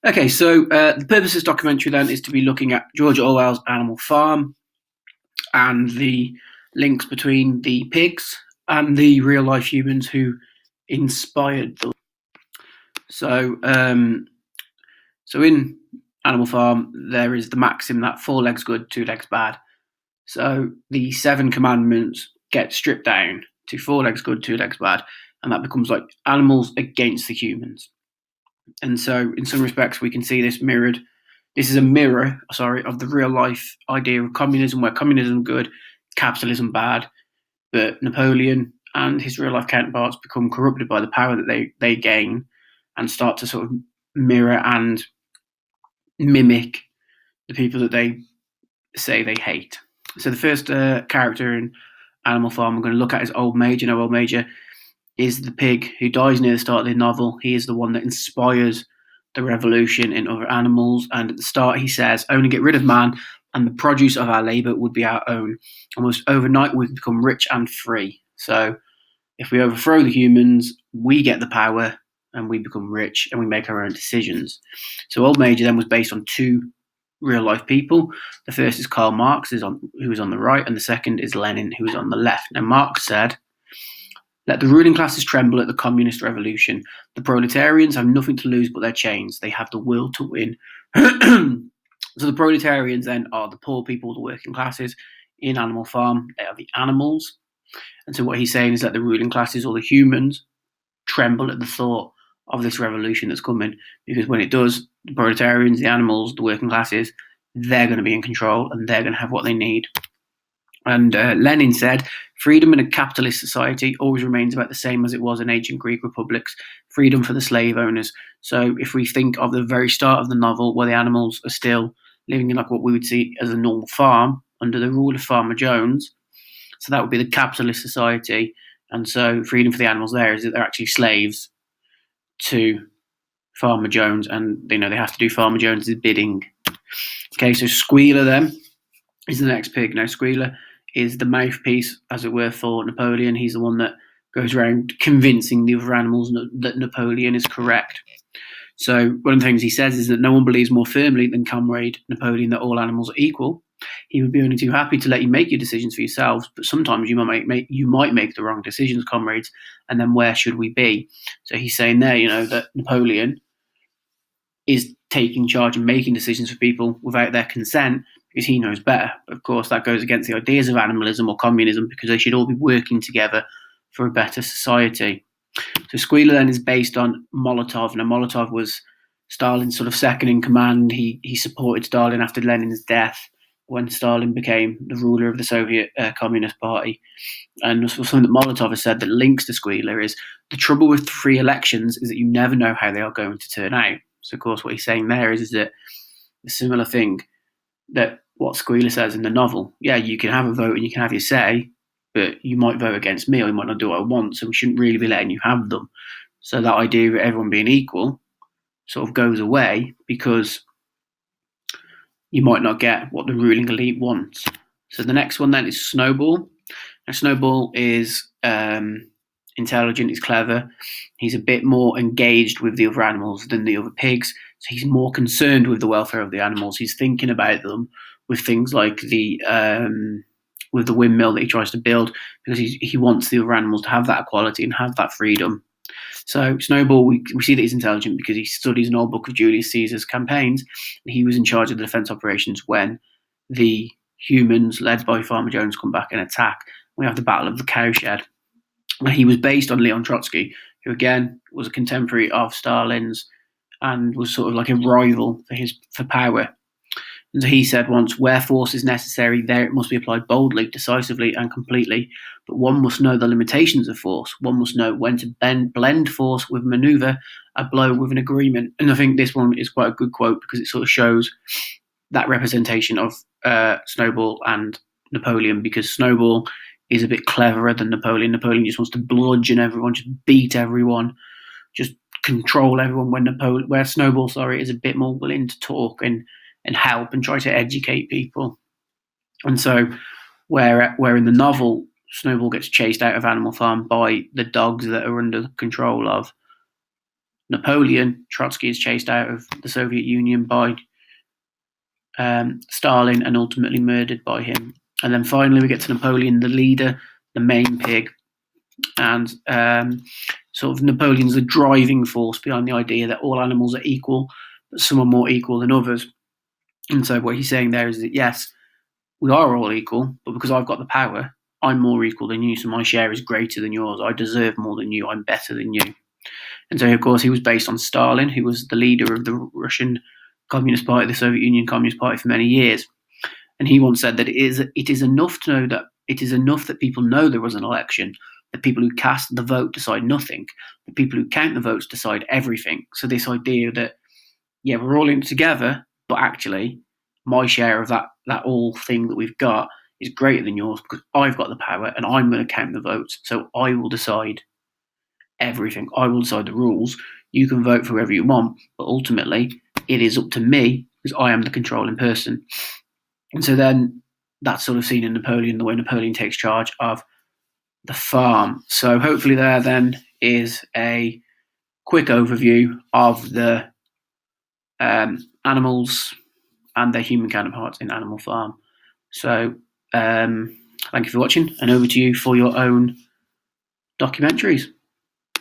Okay, so the purpose of this documentary then is to be looking at George Orwell's Animal Farm and the links between the pigs and the real life humans who inspired them. So, so in Animal Farm, there is the maxim that four legs good, two legs bad. So the seven commandments get stripped down to four legs good, two legs bad, and that becomes like animals against the humans. And so, in some respects, we can see this mirrored. This is a mirror, sorry, of the real life idea of communism, where communism good, capitalism bad, but Napoleon and his real life counterparts become corrupted by the power that they gain and start to sort of mirror and mimic the people that they say they hate. So the first character in Animal Farm we're going to look at is Old Major. Now, Old Major is the pig who dies near the start of the novel. He is the one that inspires the revolution in other animals. And at the start, he says, only get rid of man, and the produce of our labour would be our own. Almost overnight, we become rich and free. So if we overthrow the humans, we get the power and we become rich and we make our own decisions. So Old Major then was based on two real life people. The first is Karl Marx, who is on the right, and the second is Lenin, who is on the left. Now, Marx said, let the ruling classes tremble at the communist revolution. The proletarians have nothing to lose but their chains. They have the will to win. So the proletarians then are the poor people, the working classes in Animal Farm. They are the animals. And so what he's saying is that the ruling classes or the humans tremble at the thought of this revolution that's coming, because when it does, the proletarians, the animals, the working classes, they're going to be in control and they're going to have what they need. And Lenin said, freedom in a capitalist society always remains about the same as it was in ancient Greek republics, freedom for the slave owners. So if we think of the very start of the novel, where the animals are still living in like what we would see as a normal farm under the rule of Farmer Jones, so that would be the capitalist society. And so freedom for the animals there is that they're actually slaves to Farmer Jones, and they have to do Farmer Jones's bidding. Okay, so Squealer then is the next pig. Now Squealer is the mouthpiece, as it were, for Napoleon. He's the one that goes around convincing the other animals that Napoleon is correct. So one of the things he says is that no one believes more firmly than Comrade Napoleon that all animals are equal. He would be only too happy to let you make your decisions for yourselves, but sometimes you might make the wrong decisions, comrades, and then where should we be? So he's saying there, that Napoleon is taking charge and making decisions for people without their consent because he knows better. Of course, that goes against the ideas of animalism or communism, because they should all be working together for a better society. So Squealer then is based on Molotov. Now, Molotov was Stalin's sort of second in command. He supported Stalin after Lenin's death, when Stalin became the ruler of the Soviet Communist Party. And something that Molotov has said that links to Squealer is the trouble with free elections is that you never know how they are going to turn out. So, of course, what he's saying there is that a similar thing that what Squealer says in the novel. Yeah, you can have a vote and you can have your say, but you might vote against me or you might not do what I want, so we shouldn't really be letting you have them. So that idea of everyone being equal sort of goes away because you might not get what the ruling elite wants. So the next one then is Snowball. Now, Snowball is intelligent, he's clever, he's a bit more engaged with the other animals than the other pigs, so he's more concerned with the welfare of the animals. He's thinking about them with things like the windmill that he tries to build, because he wants the other animals to have that equality and have that freedom. So Snowball, we see that he's intelligent because he studies an old book of Julius Caesar's campaigns, and he was in charge of the defence operations when the humans, led by Farmer Jones, come back and attack. We have the Battle of the Cowshed. And he was based on Leon Trotsky, who again was a contemporary of Stalin's and was sort of like a rival for power. And so he said once, where force is necessary, there it must be applied boldly, decisively, and completely. But one must know the limitations of force. One must know when to blend force with manoeuvre, a blow with an agreement. And I think this one is quite a good quote because it sort of shows that representation of Snowball and Napoleon, because Snowball is a bit cleverer than Napoleon. Napoleon just wants to bludgeon everyone, just beat everyone, just control everyone. Where Snowball, is a bit more willing to talk and help and try to educate people. And so where in the novel Snowball gets chased out of Animal Farm by the dogs that are under the control of Napoleon, Trotsky is chased out of the Soviet Union by Stalin and ultimately murdered by him. And then finally we get to Napoleon, the leader, the main pig, and sort of Napoleon's the driving force behind the idea that all animals are equal, but some are more equal than others. And so what he's saying there is that yes, we are all equal, but because I've got the power, I'm more equal than you, so my share is greater than yours. I deserve more than you. I'm better than you. And so, of course, he was based on Stalin, who was the leader of the Russian Communist Party, the Soviet Union Communist Party, for many years. And he once said that it is enough to know that it is enough that people know there was an election. The people who cast the vote decide nothing. The people who count the votes decide everything. So this idea that, yeah, we're all in it together, but actually my share of that all thing that we've got is greater than yours because I've got the power and I'm going to count the votes. So I will decide everything. I will decide the rules. You can vote for whoever you want, but ultimately it is up to me because I am the controlling person. And so then that's sort of seen in Napoleon, the way Napoleon takes charge of the farm. So hopefully there then is a quick overview of the animals and their human counterparts in Animal Farm. So thank you for watching, and over to you for your own documentaries.